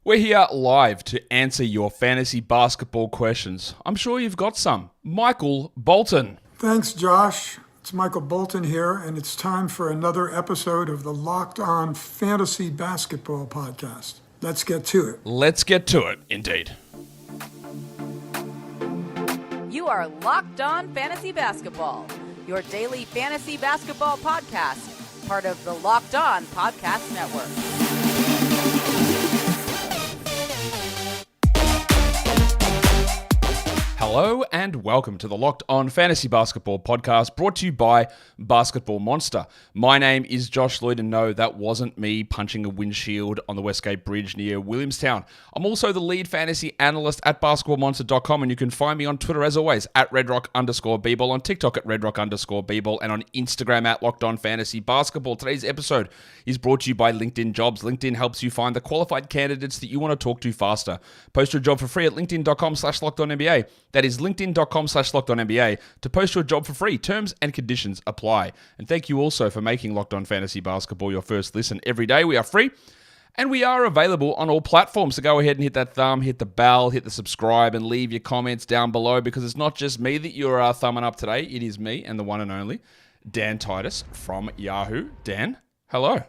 We're here live to answer your fantasy basketball questions. I'm sure you've got some. Michael Bolton. Thanks, Josh. It's Michael Bolton here, and it's time for another episode of the Locked On Fantasy Basketball Podcast. Let's get to it. Let's get to it, indeed. You are Locked On Fantasy Basketball, your daily fantasy basketball podcast, part of the Locked On Podcast Network. Hello and welcome to the Locked On Fantasy Basketball Podcast, brought to you by Basketball Monster. My name is Josh Lloyd, and no, that wasn't me punching a windshield on the Westgate Bridge near Williamstown. I'm also the lead fantasy analyst at basketballmonster.com, and you can find me on Twitter as always at redrock_bball, on TikTok at redrock_bball, and on Instagram at Locked On Fantasy Basketball. Today's episode is brought to you by LinkedIn Jobs. LinkedIn helps you find the qualified candidates that you want to talk to faster. Post your job for free at linkedin.com/LockedOnNBA. That is linkedin.com/LockedOnNBA to post your job for free. Terms and conditions apply. And thank you also for making Locked On Fantasy Basketball your first listen every day. We are free and we are available on all platforms. So go ahead and hit that thumb, hit the bell, hit the subscribe, and leave your comments down below, because it's not just me that you're thumbing up today. It is me and the one and only Dan Titus from Yahoo. Dan, hello.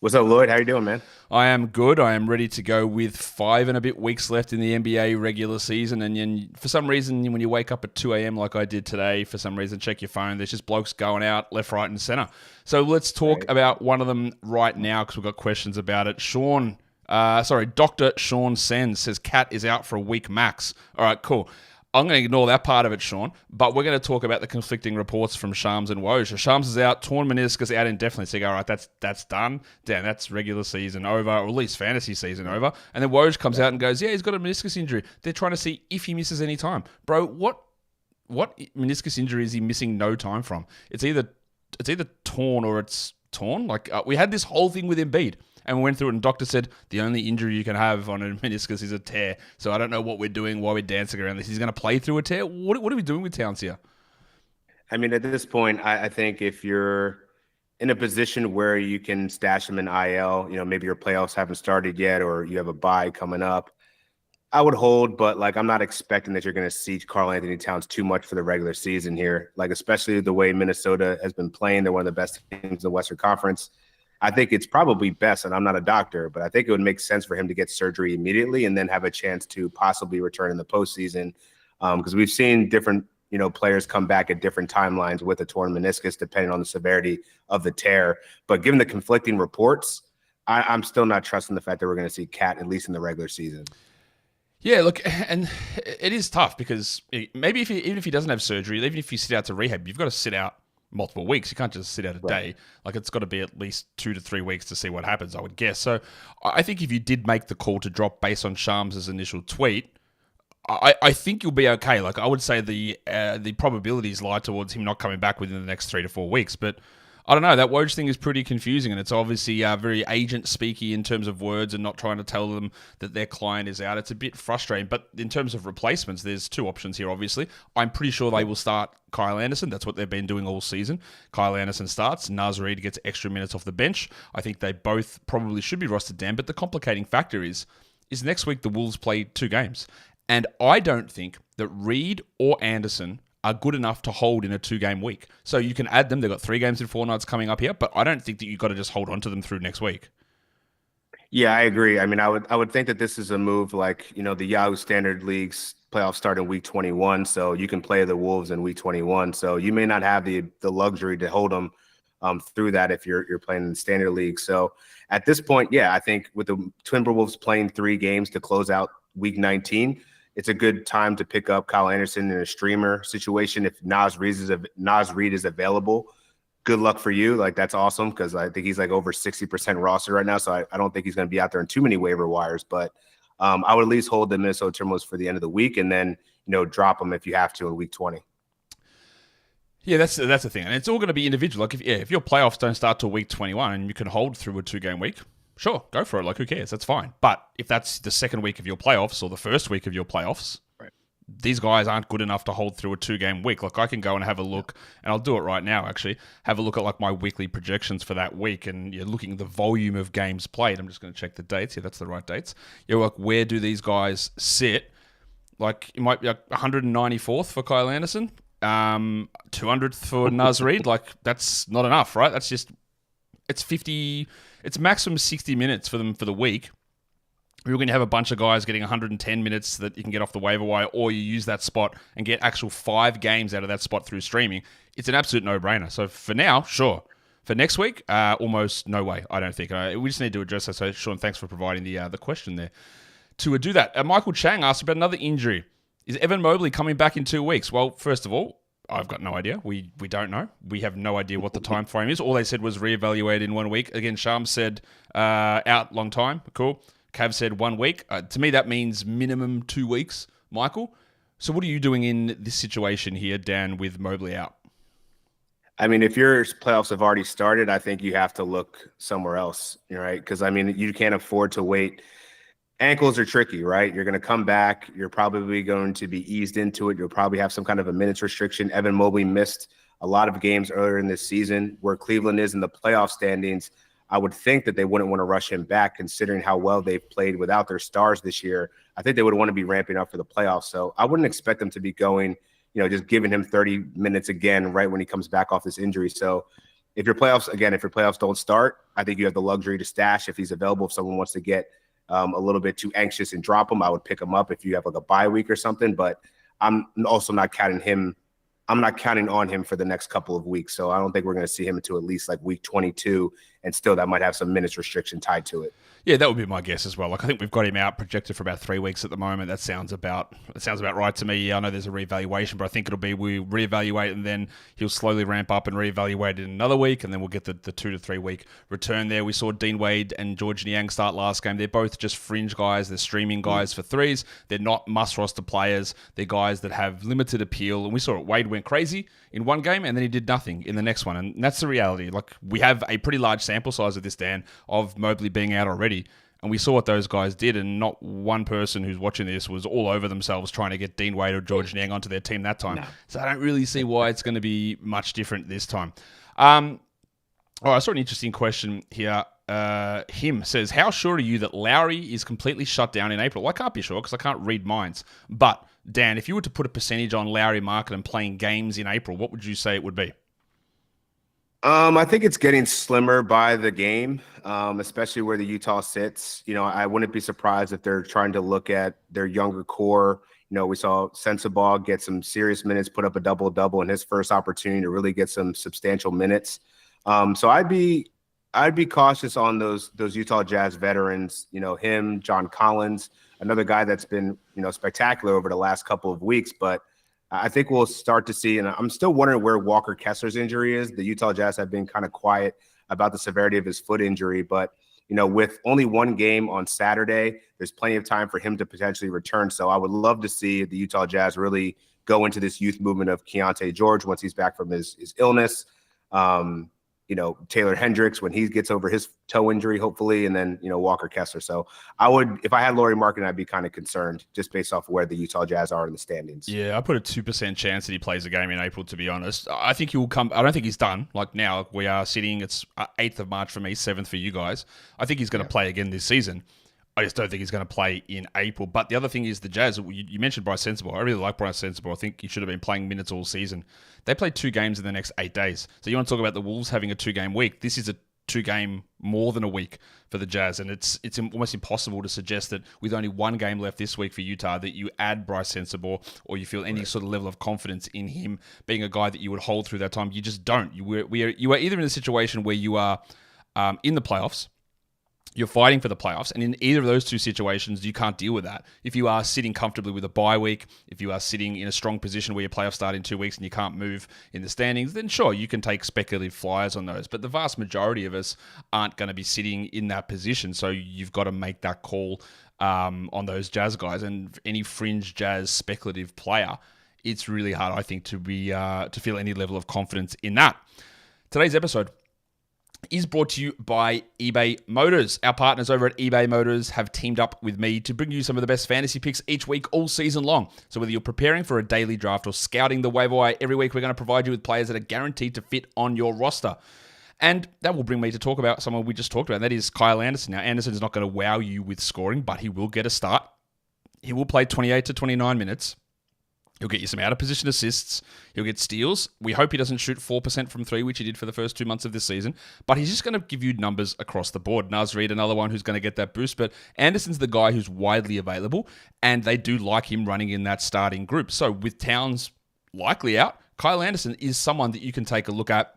What's up, Lloyd? How you doing, man? I am good. I am ready to go with 5 and a bit weeks left in the NBA regular season. And for some reason, when you wake up at 2 a.m. like I did today, for some reason, check your phone. There's just blokes going out left, right, and center. So let's talk about one of them right now, because we've got questions about it. Dr. Sean Sens says Cat is out for a week max. All right, cool. I'm going to ignore that part of it, Sean, but we're going to talk about the conflicting reports from Shams and Woj. So Shams is out, torn meniscus, out indefinitely. So you go, all right, that's done. Damn, that's regular season over, or at least fantasy season over. And then Woj comes out and goes, yeah, he's got a meniscus injury. They're trying to see if he misses any time. Bro, what meniscus injury is he missing no time from? It's either torn or it's torn. Like, we had this whole thing with Embiid. And we went through it, and doctor said the only injury you can have on a meniscus is a tear. So I don't know what we're doing, why we're dancing around this. He's going to play through a tear? What are we doing with Towns here? I mean, at this point, I think if you're in a position where you can stash him in IL, maybe your playoffs haven't started yet, or you have a bye coming up, I would hold. But I'm not expecting that you're going to see Karl-Anthony Towns too much for the regular season here. Especially the way Minnesota has been playing. They're one of the best teams in the Western Conference. I think it's probably best, and I'm not a doctor, but I think it would make sense for him to get surgery immediately and then have a chance to possibly return in the postseason, because we've seen different, players come back at different timelines with a torn meniscus, depending on the severity of the tear. But given the conflicting reports, I'm still not trusting the fact that we're going to see Cat, at least in the regular season. Yeah, look, and it is tough, because maybe even if he doesn't have surgery, even if you sit out to rehab, you've got to sit out multiple weeks. You can't just sit out a day. It's got to be at least 2 to 3 weeks to see what happens, I would guess. So I think if you did make the call to drop based on Shams' initial tweet, I think you'll be okay. I would say the probabilities lie towards him not coming back within the next 3 to 4 weeks. But I don't know. That Woj thing is pretty confusing, and it's obviously very agent-speaky in terms of words and not trying to tell them that their client is out. It's a bit frustrating. But in terms of replacements, there's 2 options here, obviously. I'm pretty sure they will start Kyle Anderson. That's what they've been doing all season. Kyle Anderson starts. Naz Reid gets extra minutes off the bench. I think they both probably should be rostered down. But the complicating factor is next week the Wolves play 2 games. And I don't think that Reid or Anderson are good enough to hold in a 2-game week. So you can add them. They've got 3 games in 4 nights coming up here, but I don't think that you've got to just hold on to them through next week. Yeah, I agree. I mean, I would think that this is a move like, the Yahoo Standard League's playoffs start in week 21, so you can play the Wolves in week 21. So you may not have the luxury to hold them through that if you're playing in the Standard League. So at this point, yeah, I think with the Timberwolves playing 3 games to close out week 19, it's a good time to pick up Kyle Anderson in a streamer situation. If Naz Reid is available, good luck for you. That's awesome, because I think he's over 60% roster right now. So I don't think he's going to be out there in too many waiver wires. But I would at least hold the Minnesota Timberwolves for the end of the week, and then drop them if you have to in week 20. Yeah, that's the thing, and it's all going to be individual. If your playoffs don't start till week 21 and you can hold through a 2-game week, sure, go for it. Who cares? That's fine. But if that's the second week of your playoffs or the first week of your playoffs, these guys aren't good enough to hold through a 2-game week. Like I can go and have a look, and I'll do it right now actually, have a look at like my weekly projections for that week, and you're looking at the volume of games played. I'm just going to check the dates. Yeah, that's the right dates. You're like, where do these guys sit? Like it might be like 194th for Kyle Anderson, 200th for Naz Reid. Like that's not enough, right? That's just, it's 50, it's maximum 60 minutes for them for the week. You're going to have a bunch of guys getting 110 minutes that you can get off the waiver wire, or you use that spot and get actual 5 games out of that spot through streaming. It's an absolute no-brainer. So for now, sure. For next week, almost no way, I don't think. We just need to address that. So Sean, thanks for providing the question there. To do that, Michael Chang asked about another injury. Is Evan Mobley coming back in 2 weeks? Well, first of all, I've got no idea. We don't know. We have no idea what the time frame is. All they said was reevaluated in 1 week. Again, Shams said out long time. Cool. Cav said 1 week. To me, that means minimum 2 weeks, Michael. So what are you doing in this situation here, Dan, with Mobley out? I mean, if your playoffs have already started, I think you have to look somewhere else, right? Because, I mean, you can't afford to wait. Ankles are tricky, right? You're going to come back. You're probably going to be eased into it. You'll probably have some kind of a minutes restriction. Evan Mobley missed a lot of games earlier in this season. Where Cleveland is in the playoff standings, I would think that they wouldn't want to rush him back, considering how well they've played without their stars this year. I think they would want to be ramping up for the playoffs. So I wouldn't expect them to be going, just giving him 30 minutes again right when he comes back off this injury. So if your playoffs don't start, I think you have the luxury to stash if he's available. If someone wants to get a little bit too anxious and drop him, I would pick him up if you have like a bye week or something. But I'm also not counting him. I'm not counting on him for the next couple of weeks. So I don't think we're going to see him until at least like week 22. And still, that might have some minutes restriction tied to it. Yeah, that would be my guess as well. Like I think we've got him out projected for about 3 weeks at the moment. That sounds about right to me. Yeah, I know there's a reevaluation, but I think it'll be we reevaluate and then he'll slowly ramp up and reevaluate in another week, and then we'll get the 2 to 3 week return there. We saw Dean Wade and George Niang start last game. They're both just fringe guys. They're streaming guys for threes. They're not must roster players. They're guys that have limited appeal. And we saw it. Wade went crazy in one game and then he did nothing in the next one. And that's the reality. Like we have a pretty large sample size of this, Dan, of Mobley being out already. And we saw what those guys did, and not one person who's watching this was all over themselves trying to get Dean Wade or George Niang onto their team that time. No. So I don't really see why it's going to be much different this time. All right, I saw an interesting question here. Him says, how sure are you that Lowry is completely shut down in April? Well, I can't be sure because I can't read minds. But, Dan, if you were to put a percentage on Lowry Market and playing games in April, what would you say it would be? I think it's getting slimmer by the game, especially where the Utah sits. I wouldn't be surprised if they're trying to look at their younger core. We saw Sensabaugh get some serious minutes, put up a double-double in his first opportunity to really get some substantial minutes. So I'd be cautious on those Utah Jazz veterans. Him, John Collins, another guy that's been spectacular over the last couple of weeks, but I think we'll start to see, and I'm still wondering where Walker Kessler's injury is. The Utah Jazz have been kind of quiet about the severity of his foot injury, but with only one game on Saturday, there's plenty of time for him to potentially return. So I would love to see the Utah Jazz really go into this youth movement of Keontae George once he's back from his illness. Taylor Hendricks when he gets over his toe injury, hopefully, and then, Walker Kessler. So I would, if I had Lauri Markkanen, I'd be kind of concerned just based off of where the Utah Jazz are in the standings. Yeah, I put a 2% chance that he plays a game in April, to be honest. I think he will come. I don't think he's done. Like now we are sitting, it's 8th of March for me, 7th for you guys. I think he's going to play again this season. I just don't think he's going to play in April. But the other thing is the Jazz. You mentioned Bryce Sensabaugh. I really like Bryce Sensabaugh. I think he should have been playing minutes all season. They played 2 games in the next 8 days. So you want to talk about the Wolves having a 2-game week. This is a 2-game more than a week for the Jazz. And it's almost impossible to suggest that with only 1 game left this week for Utah that you add Bryce Sensabaugh or you feel any sort of level of confidence in him being a guy that you would hold through that time. You just don't. You are either in a situation where you are in the playoffs, you're fighting for the playoffs, and in either of those 2 situations, you can't deal with that. If you are sitting comfortably with a bye week, if you are sitting in a strong position where your playoffs start in 2 weeks and you can't move in the standings, then sure, you can take speculative flyers on those. But the vast majority of us aren't going to be sitting in that position, so you've got to make that call on those Jazz guys. And any fringe Jazz speculative player, it's really hard, I think, to feel any level of confidence in that. Today's episode is brought to you by eBay Motors. Our partners over at eBay Motors have teamed up with me to bring you some of the best fantasy picks each week, all season long. So whether you're preparing for a daily draft or scouting the waiver wire, every week we're going to provide you with players that are guaranteed to fit on your roster. And that will bring me to talk about someone we just talked about, and that is Kyle Anderson. Now, Anderson's not going to wow you with scoring, but he will get a start. He will play 28 to 29 minutes. He'll get you some out-of-position assists. He'll get steals. We hope he doesn't shoot 4% from three, which he did for the first 2 months of this season. But he's just going to give you numbers across the board. Naz Reid, another one who's going to get that boost. But Anderson's the guy who's widely available, and they do like him running in that starting group. So with Towns likely out, Kyle Anderson is someone that you can take a look at.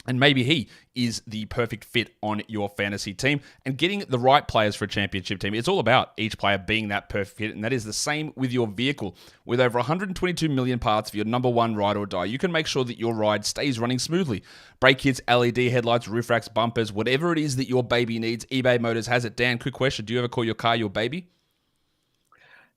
And maybe he is the perfect fit on your fantasy team. And getting the right players for a championship team, it's all about each player being that perfect fit. And that is the same with your vehicle. With over 122 million parts for your number one ride or die, you can make sure that your ride stays running smoothly. Brake kits, LED headlights, roof racks, bumpers, whatever it is that your baby needs, eBay Motors has it. Dan, quick question. Do you ever call your car your baby?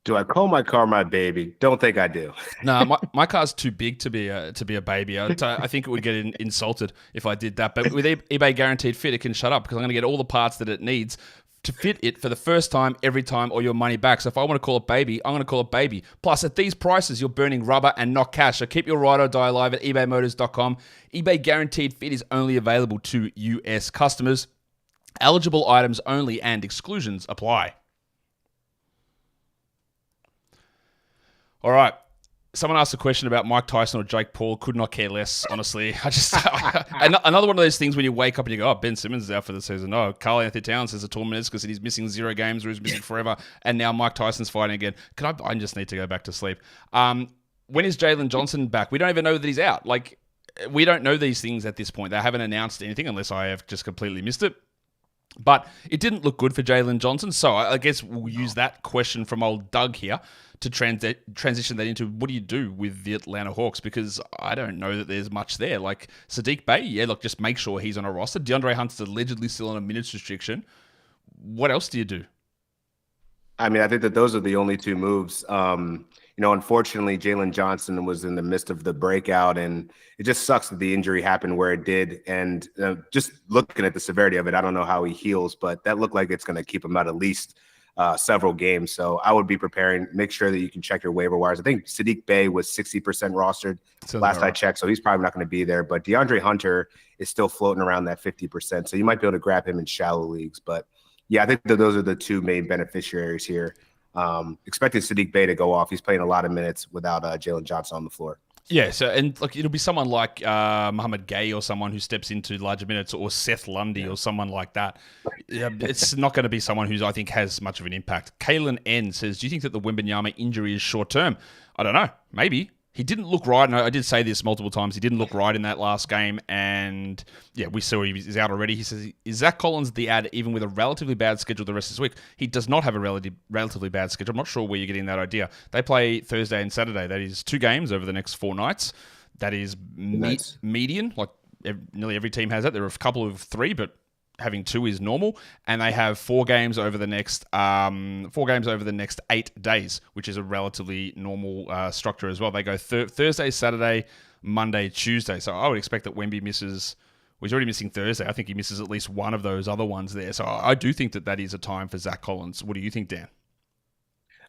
Do I call my car my baby? Don't think I do. No, my car's too big to be a baby. I think it would get insulted if I did that. But with eBay Guaranteed Fit, it can shut up because I'm going to get all the parts that it needs to fit it for the first time, every time, or your money back. So if I want to call it baby, I'm going to call it baby. Plus, at these prices, you're burning rubber and not cash. So keep your ride or die alive at ebaymotors.com. eBay Guaranteed Fit is only available to US customers. Eligible items only and exclusions apply. All right. Someone asked a question about Mike Tyson or Jake Paul. Could not care less, honestly. Another one of those things when you wake up and you go, oh, Ben Simmons is out for the season. No, Karl-Anthony Towns has a torn meniscus and he's missing 0 games or he's missing forever. And now Mike Tyson's fighting again. I just need to go back to sleep. When is Jalen Johnson back? We don't even know that he's out. We don't know these things at this point. They haven't announced anything unless I have just completely missed it. But it didn't look good for Jalen Johnson. So I guess we'll use that question from old Doug here to transition that into what do you do with the Atlanta Hawks? Because I don't know that there's much there. Like Sadiq Bey, just make sure he's on a roster. DeAndre Hunter's allegedly still on a minutes restriction. What else do you do? I mean, I think that those are the only two moves. Unfortunately, Jalen Johnson was in the midst of the breakout, and it just sucks that the injury happened where it did. And just looking at the severity of it, I don't know how he heals, but that looked like it's going to keep him out at least several games. So I would be preparing, make sure that you can check your waiver wires. I think Sadiq Bey was 60% rostered last I checked, so he's probably not going to be there. But DeAndre Hunter is still floating around that 50%, so you might be able to grab him in shallow leagues. But yeah, I think that those are the two main beneficiaries here. Expecting Sadiq Bey to go off. He's playing a lot of minutes without Jalen Johnson on the floor. Yeah, so it'll be someone like Muhammad Gay or someone who steps into larger minutes, or Seth Lundy or someone like that. It's not going to be someone who I think has much of an impact. Kalen N says, do you think that the Wembanyama injury is short term? I don't know. Maybe. He didn't look right, and I did say this multiple times. He didn't look right in that last game, and yeah, we saw he's out already. He says, is Zach Collins the ad even with a relatively bad schedule the rest of this week? He does not have a relatively bad schedule. I'm not sure where you're getting that idea. They play Thursday and Saturday. That is 2 games over the next 4 nights. That is median. Nearly every team has that. There are a couple of 3, but having 2 is normal, and they have 4 games over the next 8 days, which is a relatively normal structure as well. They go Thursday, Saturday, Monday, Tuesday. So I would expect that Wemby misses. Well, he's already missing Thursday. I think he misses at least one of those other ones there. So I do think that is a time for Zach Collins. What do you think, Dan?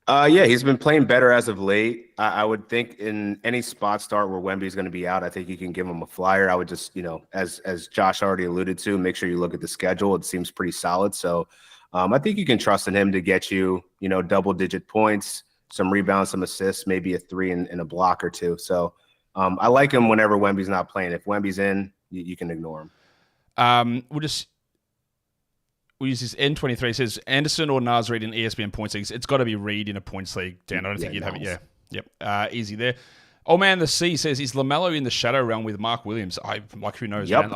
Yeah, he's been playing better as of late. I would think in any spot start where Wemby's going to be out, I think you can give him a flyer. I would just, as Josh already alluded to, make sure you look at the schedule. It seems pretty solid. So I think you can trust in him to get you, double-digit points, some rebounds, some assists, maybe a 3 and a block or 2. So I like him whenever Wemby's not playing. If Wemby's in, you can ignore him. We'll use this N23. It says Anderson or Naz Reid in ESPN points leagues. It's got to be Reid in a points league, Dan. I don't think you'd have it. Yeah. Yep. Easy there. Oh man, the C says, is LaMelo in the shadow realm with Mark Williams? Who knows, man?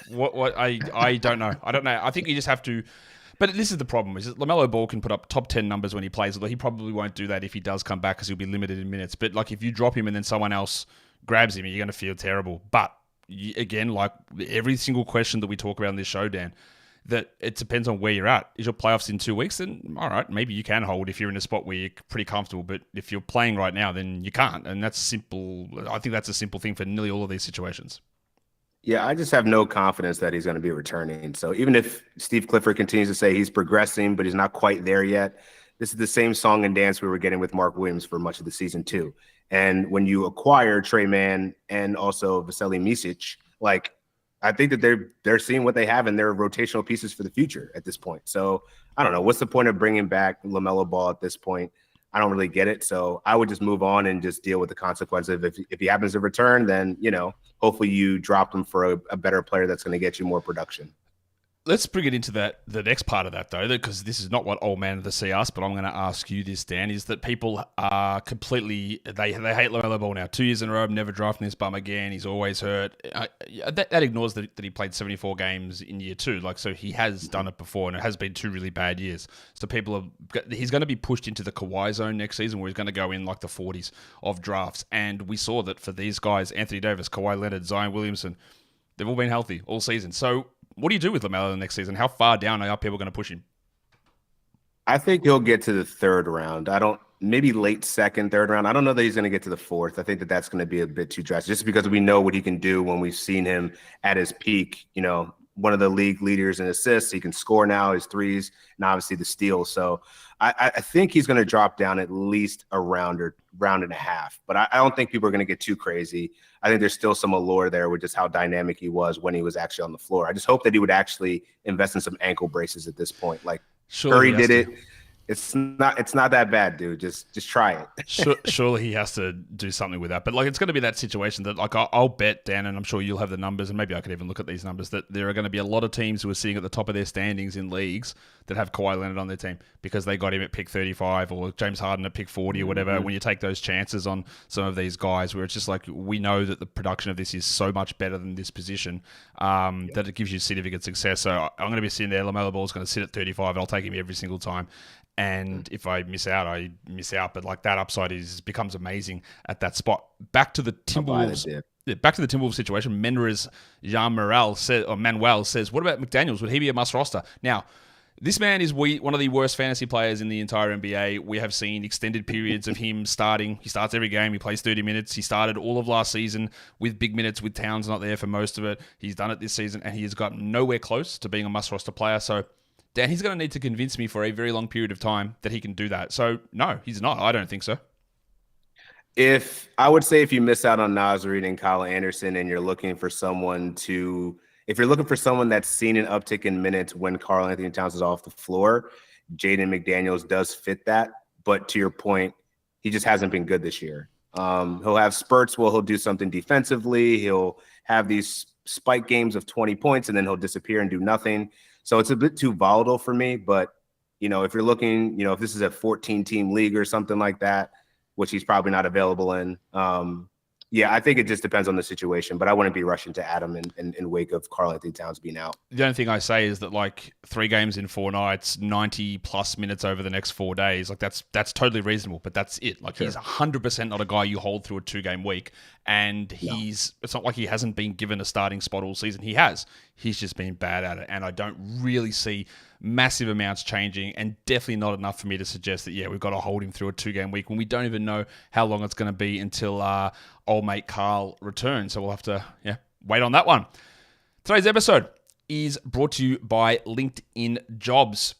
What? I don't know. I don't know. I think you just have to. But this is the problem: is that LaMelo Ball can put up top 10 numbers when he plays, although he probably won't do that if he does come back because he'll be limited in minutes. But if you drop him and then someone else grabs him, you're going to feel terrible. But again, every single question that we talk about on this show, Dan, that it depends on where you're at. Is your playoffs in 2 weeks? Then, all right, maybe you can hold if you're in a spot where you're pretty comfortable. But if you're playing right now, then you can't. And that's simple. I think that's a simple thing for nearly all of these situations. Yeah, I just have no confidence that he's going to be returning. So even if Steve Clifford continues to say he's progressing, but he's not quite there yet, this is the same song and dance we were getting with Mark Williams for much of the season too. And when you acquire Trey Mann and also Vasily Micic, like I think that they're seeing what they have and they're rotational pieces for the future at this point. So I don't know. What's the point of bringing back LaMelo Ball at this point? I don't really get it. So I would just move on and just deal with the consequences. If he happens to return, then, hopefully you drop him for a better player that's going to get you more production. Let's bring it into the next part of that, though, because this is not what old man of the sea asked, but I'm going to ask you this, Dan, is that people are completely, they hate LaMelo Ball now. 2 years in a row, never drafting this bum again. He's always hurt. That ignores that he played 74 games in year 2. So he has done it before, and it has been 2 really bad years. So he's going to be pushed into the Kawhi zone next season, where he's going to go in like the 40s of drafts. And we saw that for these guys, Anthony Davis, Kawhi Leonard, Zion Williamson, they've all been healthy all season. So what do you do with LaMelo next season? How far down are people going to push him? I think he'll get to the 3rd round. Maybe late 2nd, 3rd round. I don't know that he's going to get to the 4th. I think that's going to be a bit too drastic just because we know what he can do when we've seen him at his peak. One of the league leaders in assists. He can score now, his threes, and obviously the steals. So I think he's going to drop down at least a round or round and a half. But I don't think people are going to get too crazy. I think there's still some allure there with just how dynamic he was when he was actually on the floor. I just hope that he would actually invest in some ankle braces at this point. Like Curry did it. It's not that bad, dude. Just try it. Surely he has to do something with that. But it's going to be that situation that I'll bet, Dan, and I'm sure you'll have the numbers, and maybe I could even look at these numbers, that there are going to be a lot of teams who are sitting at the top of their standings in leagues that have Kawhi Leonard on their team because they got him at pick 35 or James Harden at pick 40 or whatever. When you take those chances on some of these guys where it's just like, we know that the production of this is so much better than this position that it gives you significant success. So I'm going to be sitting there. LaMelo Ball is going to sit at 35 and I'll take him every single time. And if I miss out, I miss out. But that upside becomes amazing at that spot. Back to the Timberwolves. Back to the Timberwolves situation. Menres Manuel says, what about McDaniels? Would he be a must roster? Now, this man is one of the worst fantasy players in the entire NBA. We have seen extended periods of him starting. He starts every game. He plays 30 minutes. He started all of last season with big minutes with Towns not there for most of it. He's done it this season, and he has gotten nowhere close to being a must roster player. So Dan, he's going to need to convince me for a very long period of time that he can do that. So, no, he's not. I don't think so. If you miss out on Naz Reid and Kyle Anderson and you're looking for someone that's seen an uptick in minutes when Karl-Anthony Towns is off the floor, Jaden McDaniels does fit that. But to your point, he just hasn't been good this year. He'll have spurts where he'll do something defensively. He'll have these spike games of 20 points, and then he'll disappear and do nothing. So it's a bit too volatile for me, but, if you're looking, if this is a 14-team league or something like that, which he's probably not available in, I think it just depends on the situation, but I wouldn't be rushing to add him in wake of Karl-Anthony Towns being out. The only thing I say is that 3 games in 4 nights, 90-plus minutes over the next 4 days, that's totally reasonable, but that's it. Sure. He's 100% not a guy you hold through a 2-game week, and it's not like he hasn't been given a starting spot all season. He has. He's just been bad at it, and I don't really see massive amounts changing, and definitely not enough for me to suggest that, we've got to hold him through a 2-game week when we don't even know how long it's going to be until old mate Carl returns. So we'll have to wait on that one. Today's episode is brought to you by LinkedIn Jobs.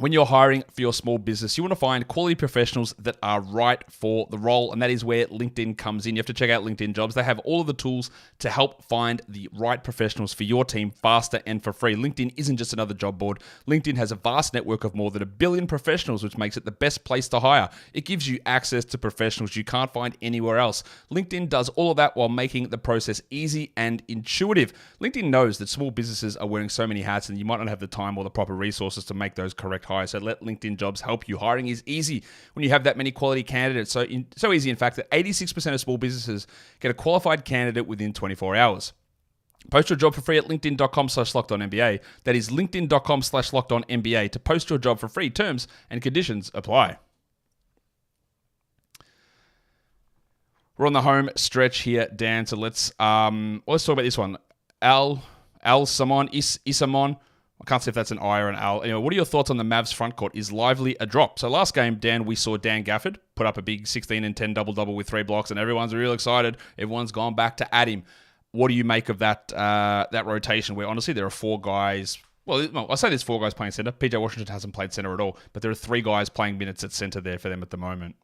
When you're hiring for your small business, you want to find quality professionals that are right for the role, and that is where LinkedIn comes in. You have to check out LinkedIn Jobs. They have all of the tools to help find the right professionals for your team faster and for free. LinkedIn isn't just another job board. LinkedIn has a vast network of more than 1 billion professionals, which makes it the best place to hire. It gives you access to professionals you can't find anywhere else. LinkedIn does all of that while making the process easy and intuitive. LinkedIn knows that small businesses are wearing so many hats, and you might not have the time or the proper resources to make those correct hires. So let LinkedIn Jobs help you. Hiring is easy when you have that many quality candidates. So easy, in fact, that 86% of small businesses get a qualified candidate within 24 hours. Post your job for free at linkedin.com/lockedonnba. That is linkedin.com/lockedonnba to post your job for free. Terms and conditions apply. We're on the home stretch here, Dan. So let's talk about this one. Isamon. I can't see if that's an I or an L. Anyway, what are your thoughts on the Mavs front court? Is Lively a drop? So last game, Dan, we saw Dan Gafford put up a big 16 and 10 double-double with 3 blocks, and everyone's real excited. Everyone's gone back to add him. what do you make of that that rotation where honestly there are 4 guys? Well, I say there's 4 guys playing center. PJ Washington hasn't played center at all, but there are 3 guys playing minutes at center there for them at the moment.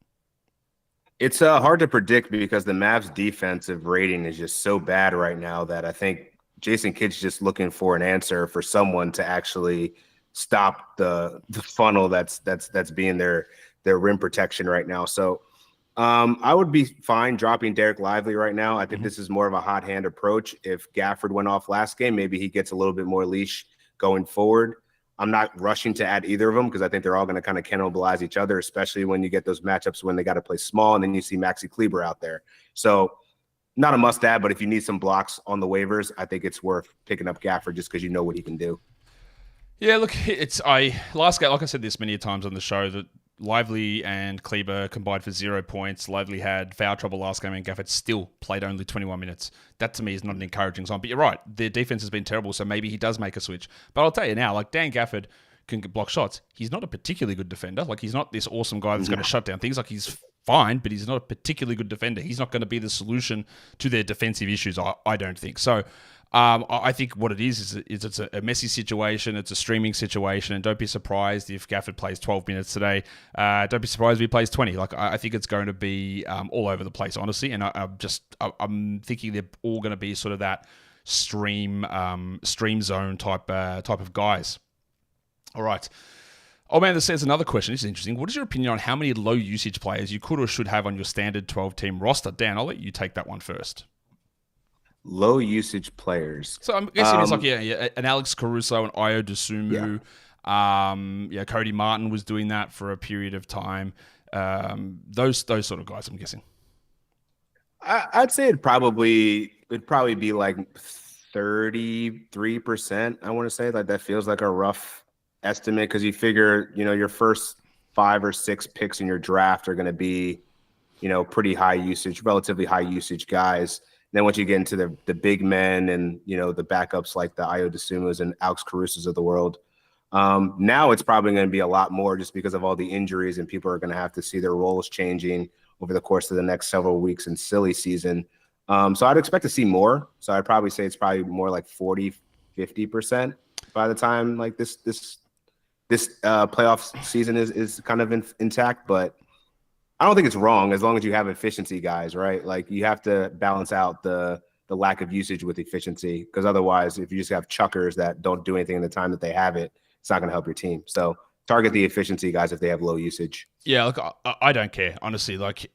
It's hard to predict because the Mavs defensive rating is just so bad right now that I think Jason Kidd's just looking for an answer for someone to actually stop the funnel that's being their rim protection right now. So I would be fine dropping Derek Lively right now. I think this is more of a hot hand approach. If Gafford went off last game, maybe he gets a little bit more leash going forward. I'm not rushing to add either of them because I think they're all going to kind of cannibalize each other, especially when you get those matchups when they got to play small and then you see Maxi Kleber out there. So not a must add, but if you need some blocks on the waivers, I think it's worth picking up Gafford just because you know what he can do. Yeah, look, last game, like I said this many times on the show, that Lively and Kleber combined for 0 points. Lively had foul trouble last game, and Gafford still played only 21 minutes. That to me is not an encouraging sign. But you're right, their defense has been terrible, so maybe he does make a switch. But I'll tell you now, like Dan Gafford can block shots. He's not a particularly good defender. Like he's not this awesome guy that's going to shut down things. Like he's fine, but he's not a particularly good defender. He's not going to be the solution to their defensive issues, I don't think. So I think what it is it's a messy situation. It's a streaming situation, and don't be surprised if Gafford plays 12 minutes today. Don't be surprised if he plays 20. Like I think it's going to be all over the place, honestly. And I'm thinking they're all going to be sort of that stream zone type of guys. All right. Oh man, this says another question. This is interesting. What is your opinion on how many low usage players you could or should have on your standard 12-team roster? Dan, I'll let you take that one first. Low usage players. So I'm guessing it's like an Alex Caruso, an Ayo Dosunmu. Cody Martin was doing that for a period of time. Those sort of guys, I'm guessing. I'd say it'd probably be like 33%. I want to say like that feels like a rough estimate because you figure your first 5 or 6 picks in your draft are going to be pretty high usage, relatively high usage guys. Then once you get into the big men and, the backups like the Ayo Dosunmus and Alex Caruso's of the world, now it's probably going to be a lot more just because of all the injuries and people are going to have to see their roles changing over the course of the next several weeks in silly season. So I'd expect to see more. So I'd probably say it's probably more like 40-50% by the time like this playoff season is kind of intact. But I don't think it's wrong as long as you have efficiency guys, right? Like you have to balance out the lack of usage with efficiency because otherwise, if you just have chuckers that don't do anything in the time that they have it, it's not going to help your team. So target the efficiency guys if they have low usage. Yeah, look, I don't care, honestly. Like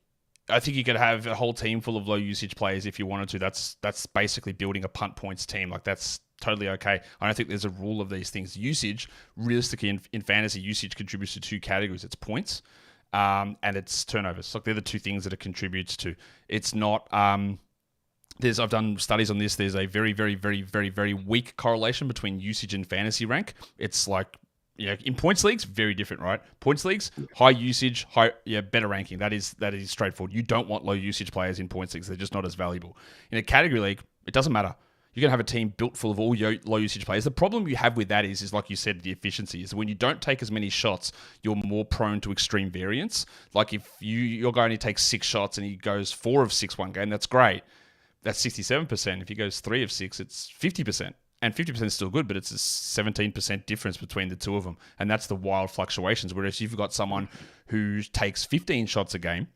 I think you could have a whole team full of low usage players if you wanted to. That's basically building a punt points team. Like that's totally okay. I don't think there's a rule of these things. Usage, realistically, in fantasy, usage contributes to 2 categories. It's points. And it's turnovers. Like they're the 2 things that it contributes to. It's not. I've done studies on this. There's a very, very, very, very, very weak correlation between usage and fantasy rank. It's like in points leagues, very different, right? Points leagues, high usage, better ranking. That is straightforward. You don't want low usage players in points leagues. They're just not as valuable. In a category league, it doesn't matter. You're going to have a team built full of all low usage players. The problem you have with that is like you said, the efficiency is when you don't take as many shots, you're more prone to extreme variance. Like if your guy only takes 6 shots and he goes 4 of 6 one game, that's great. That's 67%. If he goes 3 of 6, it's 50%. And 50% is still good, but it's a 17% difference between the 2 of them. And that's the wild fluctuations. Whereas you've got someone who takes 15 shots a game,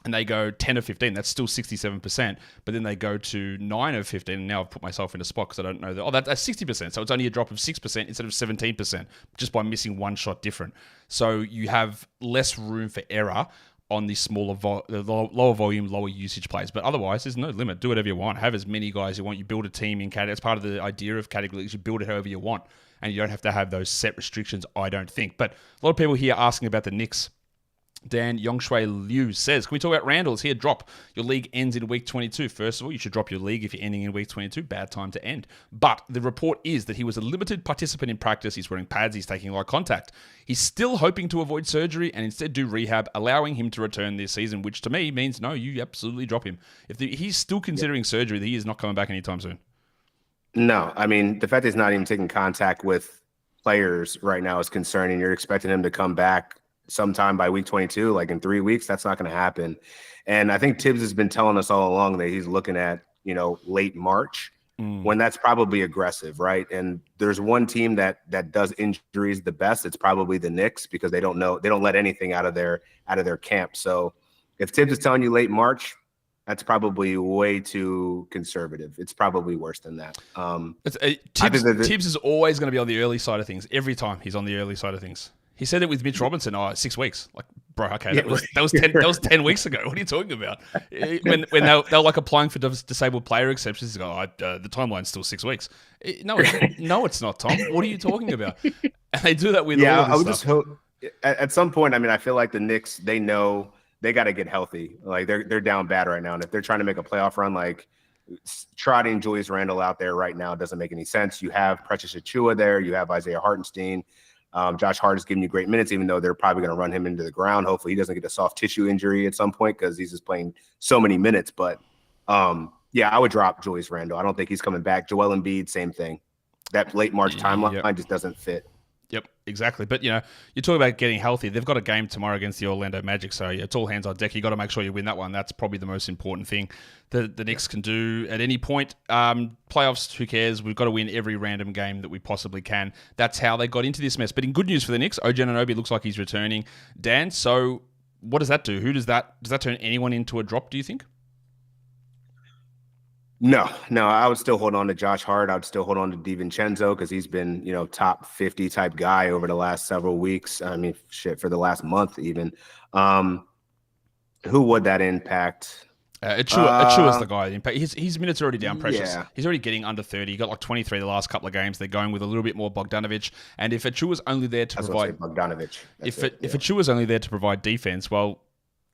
and they go 10 of 15, that's still 67%. But then they go to 9 of 15, and now I've put myself in a spot because I don't know that's 60%. So it's only a drop of 6% instead of 17%, just by missing 1 shot different. So you have less room for error on the lower volume, lower usage players. But otherwise, there's no limit. Do whatever you want. Have as many guys you want. You build a team in category. It's part of the idea of category leagues. You build it however you want. And you don't have to have those set restrictions, I don't think. But a lot of people here asking about the Knicks. Dan Yongshui Liu says, can we talk about Randle? Is he a drop? Your league ends in week 22. First of all, you should drop your league if you're ending in week 22. Bad time to end. But the report is that he was a limited participant in practice. He's wearing pads. He's taking a lot of contact. He's still hoping to avoid surgery and instead do rehab, allowing him to return this season, which to me means no, you absolutely drop him. If he's still considering surgery, he is not coming back anytime soon. No, I mean, the fact that he's not even taking contact with players right now is concerning. You're expecting him to come back sometime by week 22, like in 3 weeks. That's not going to happen. And I think Tibbs has been telling us all along that he's looking at, late March, when that's probably aggressive, right? And there's one team that does injuries the best. It's probably the Knicks, because they don't let anything out of their camp. So if Tibbs is telling you late March, that's probably way too conservative. It's probably worse than that. Tibbs is always going to be on the early side of things. Every time he's on the early side of things. He said it with Mitch Robinson. 6 weeks. Like, bro, okay, that was 10 weeks ago. What are you talking about? When they're like applying for disabled player exceptions, he's going, the timeline's still 6 weeks. No, it's not, Tom. What are you talking about? And they do that with all of this I would stuff. just hope at some point. I mean, I feel like the Knicks, they know they got to get healthy. Like they're down bad right now, and if they're trying to make a playoff run, like trotting Julius Randle out there right now doesn't make any sense. You have Precious Achiuwa there. You have Isaiah Hartenstein. Josh Hart is giving you great minutes, even though they're probably going to run him into the ground. Hopefully he doesn't get a soft tissue injury at some point, because he's just playing so many minutes. But I would drop Julius Randle. I don't think he's coming back. Joel Embiid, same thing. That late March timeline just doesn't fit. Yep, exactly. But, you're talking about getting healthy. They've got a game tomorrow against the Orlando Magic, so it's all hands on deck. You got to make sure you win that one. That's probably the most important thing that the Knicks can do at any point. Playoffs, who cares? We've got to win every random game that we possibly can. That's how they got into this mess. But in good news for the Knicks, OG Anunoby looks like he's returning. Dan, so what does that do? Does that turn anyone into a drop, do you think? No, I would still hold on to Josh Hart. I would still hold on to DiVincenzo, because he's been, top 50 type guy over the last several weeks. I mean, for the last month even. Who would that impact? Achua's the guy. His minutes are already down, Precious. Yeah. He's already getting under 30. He got like 23 the last couple of games. They're going with a little bit more Bogdanovic. And if Achua's only there to provide Bogdanovic, if Achua's only there to provide defense, well,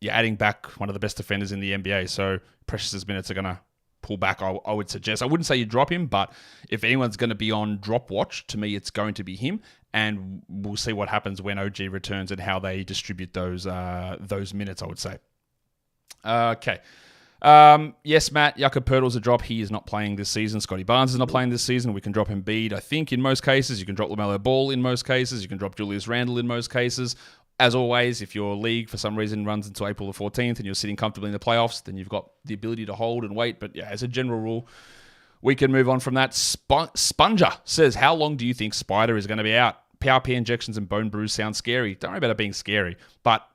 you're adding back one of the best defenders in the NBA. So Precious's minutes are gonna pull back, I would suggest. I wouldn't say you drop him, but if anyone's going to be on drop watch, to me, it's going to be him. And we'll see what happens when OG returns and how they distribute those minutes, I would say. Okay. Yes, Matt, Jakob Poeltl's a drop. He is not playing this season. Scotty Barnes is not playing this season. We can drop Embiid, I think, in most cases. You can drop LaMelo Ball in most cases. You can drop Julius Randle in most cases. As always, if your league for some reason runs until April the 14th and you're sitting comfortably in the playoffs, then you've got the ability to hold and wait. But yeah, as a general rule, we can move on from that. Sponger says, how long do you think Spider is going to be out? PRP injections and bone bruise sound scary. Don't worry about it being scary. But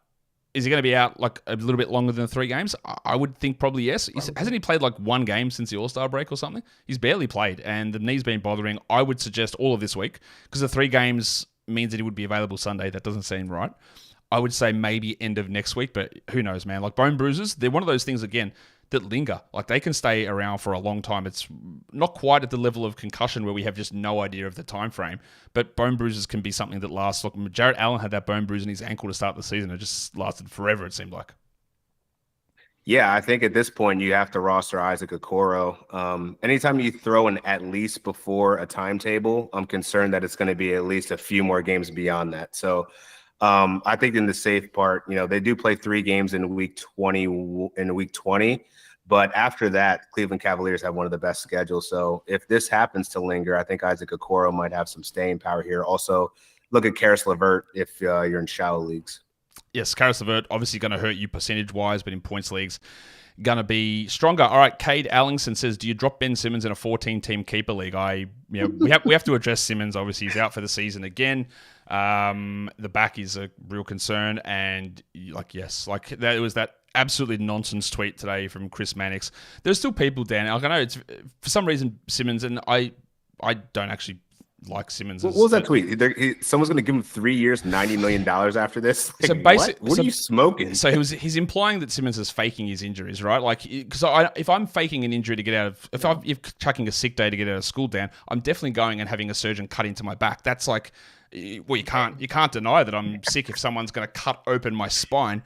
is he going to be out like a little bit longer than 3 games? I would think probably yes. Hasn't he played like 1 game since the All-Star break or something? He's barely played, and the knee's been bothering. I would suggest all of this week, because the 3 games means that he would be available Sunday. That doesn't seem right. I would say maybe end of next week, but who knows, man. Like bone bruises, they're one of those things, again, that linger. Like they can stay around for a long time. It's not quite at the level of concussion where we have just no idea of the time frame, but bone bruises can be something that lasts. Look, Jarrett Allen had that bone bruise in his ankle to start the season. It just lasted forever, it seemed like. Yeah, I think at this point you have to roster Isaac Okoro. Anytime you throw an at least before a timetable, I'm concerned that it's going to be at least a few more games beyond that. So I think in the safe part, they do play 3 games in week 20, but after that, Cleveland Cavaliers have one of the best schedules. So if this happens to linger, I think Isaac Okoro might have some staying power here. Also, look at Karis LeVert if you're in shallow leagues. Yes, Karis LeVert obviously going to hurt you percentage-wise, but in points leagues, going to be stronger. All right, Cade Allingson says, do you drop Ben Simmons in a 14-team keeper league? We have to address Simmons. Obviously, he's out for the season again. The back is a real concern, and there was that absolutely nonsense tweet today from Chris Mannix. There's still people, Dan. I know it's for some reason Simmons, and I don't actually like Simmons. What was that tweet? Someone's going to give him 3 years, $90 million after this. Like, so basically, what are you smoking? So he's implying that Simmons is faking his injuries, right? Like, because if I'm faking an injury to get out of, if chucking a sick day to get out of school, Dan, I'm definitely going and having a surgeon cut into my back. That's like, well, you can't deny that I'm sick if someone's going to cut open my spine.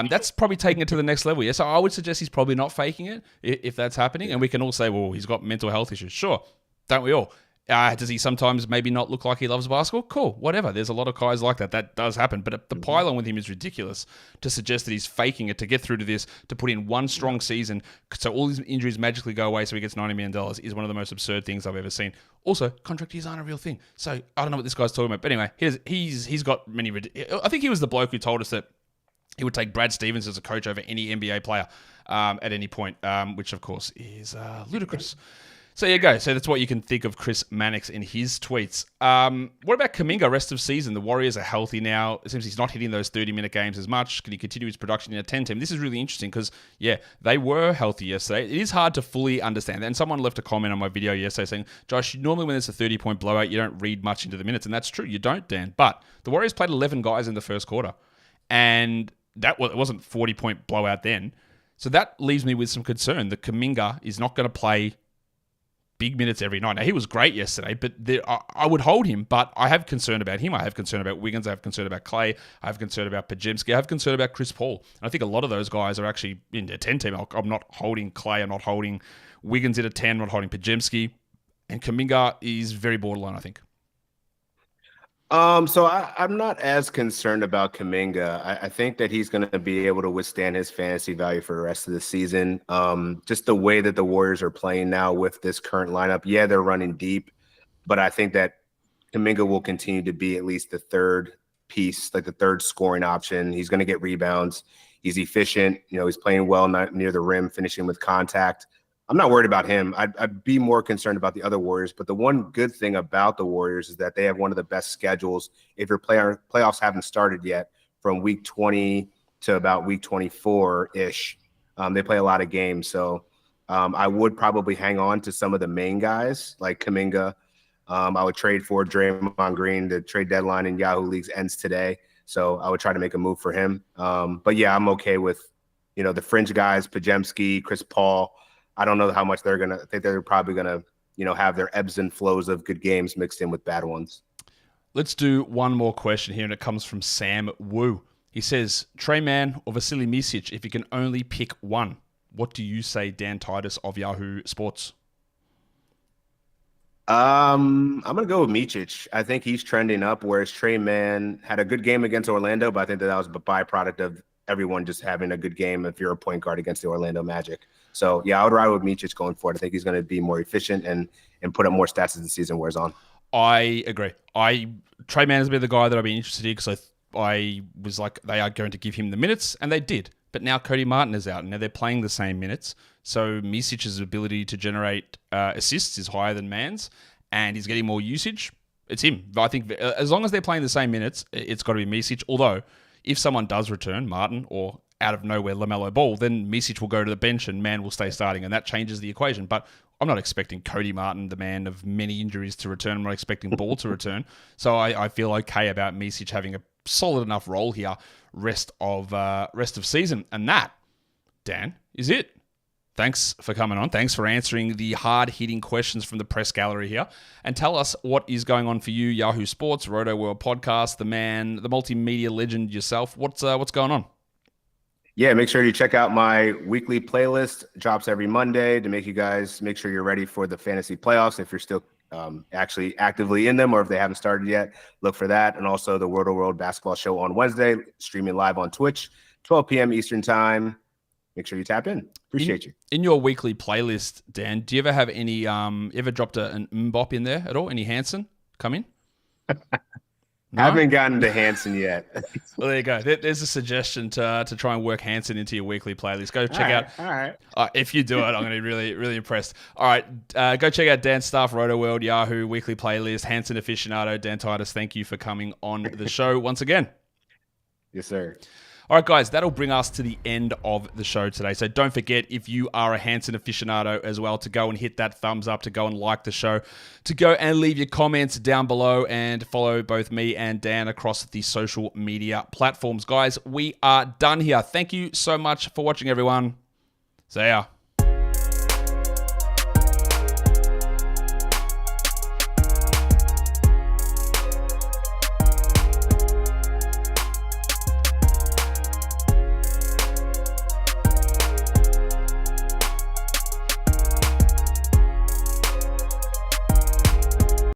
That's probably taking it to the next level. Yeah, so I would suggest he's probably not faking it if that's happening. And we can all say, well, he's got mental health issues. Sure, don't we all? Does he sometimes maybe not look like he loves basketball? Cool, whatever. There's a lot of guys like that. That does happen. But the pile-on with him is ridiculous to suggest that he's faking it to get through to this, to put in one strong season so all his injuries magically go away so he gets $90 million is one of the most absurd things I've ever seen. Also, contract years aren't a real thing. So I don't know what this guy's talking about. But anyway, he's got many... I think he was the bloke who told us that he would take Brad Stevens as a coach over any NBA player at any point, which of course is ludicrous. So there you go. So that's what you can think of Chris Mannix in his tweets. What about Kuminga rest of season? The Warriors are healthy now. It seems he's not hitting those 30-minute games as much. Can he continue his production in a 10 team? This is really interesting because, yeah, they were healthy yesterday. It is hard to fully understand that. And someone left a comment on my video yesterday saying, Josh, normally when there's a 30-point blowout, you don't read much into the minutes. And that's true. You don't, Dan. But the Warriors played 11 guys in the first quarter. And it wasn't 40-point blowout then. So that leaves me with some concern that Kuminga is not going to play big minutes every night. Now, he was great yesterday, but I would hold him, but I have concern about him. I have concern about Wiggins. I have concern about Clay. I have concern about Pajemski. I have concern about Chris Paul. And I think a lot of those guys are actually in a 10 team. I'm not holding Clay. I'm not holding Wiggins in a 10. I'm not holding Pajemski. And Kuminga is very borderline, I think. So I'm not as concerned about Kuminga. I think that he's going to be able to withstand his fantasy value for the rest of the season. Just the way that the Warriors are playing now with this current lineup, yeah, they're running deep, but I think that Kuminga will continue to be at least the third piece, like the third scoring option. He's going to get rebounds. He's efficient. He's playing well near the rim, finishing with contact. I'm not worried about him. I'd be more concerned about the other Warriors. But the one good thing about the Warriors is that they have one of the best schedules. If your playoffs haven't started yet, from week 20 to about week 24-ish, they play a lot of games. So I would probably hang on to some of the main guys like Kuminga. I would trade for Draymond Green. The trade deadline in Yahoo Leagues ends today. So I would try to make a move for him. But, yeah, I'm okay with, the fringe guys, Pajemski, Chris Paul. I don't know how much they're going to – I think they're probably going to, have their ebbs and flows of good games mixed in with bad ones. Let's do one more question here, and it comes from Sam Wu. He says, Trey Mann or Vasily Micic, if you can only pick one, what do you say, Dan Titus of Yahoo Sports? I'm going to go with Micic. I think he's trending up, whereas Trey Mann had a good game against Orlando, but I think that was a byproduct of everyone just having a good game if you're a point guard against the Orlando Magic. So, yeah, I would ride with Micic going forward. I think he's going to be more efficient and put up more stats as the season wears on. I agree. Trey Mann has been the guy that I've been interested in because I was like, they are going to give him the minutes, and they did. But now Cody Martin is out, and now they're playing the same minutes. So Misic's ability to generate assists is higher than Mann's, and he's getting more usage. It's him. I think as long as they're playing the same minutes, it's got to be Micic. Although, if someone does return, Martin, or out of nowhere LaMelo Ball, then Micic will go to the bench and Mann will stay starting, and that changes the equation. But I'm not expecting Cody Martin, the man of many injuries, to return. I'm not expecting Ball to return. So I feel okay about Micic having a solid enough role here rest of season. And that, Dan, is it. Thanks for coming on. Thanks for answering the hard-hitting questions from the press gallery here. And tell us what is going on for you, Yahoo Sports, Roto World Podcast, the man, the multimedia legend yourself. What's going on? Yeah, make sure you check out my weekly playlist. Drops every Monday to make sure you're ready for the fantasy playoffs. If you're still actually actively in them, or if they haven't started yet, look for that. And also the Roto World Basketball Show on Wednesday, streaming live on Twitch, 12 p.m. Eastern Time. Make sure you tap in. Appreciate you. In your weekly playlist, Dan, do you ever have any, ever dropped an Mbop in there at all? Any Hanson come in? No? I haven't gotten to Hanson yet. Well, there you go. There's a suggestion to try and work Hanson into your weekly playlist. Go check out. All right. If you do it, I'm going to be really, really impressed. All right. Go check out Dan's stuff, Roto World, Yahoo, weekly playlist, Hanson aficionado. Dan Titus, thank you for coming on the show once again. Yes, sir. All right, guys, that'll bring us to the end of the show today. So don't forget, if you are a Hanson aficionado as well, to go and hit that thumbs up, to go and like the show, to go and leave your comments down below, and follow both me and Dan across the social media platforms. Guys, we are done here. Thank you so much for watching, everyone. See ya.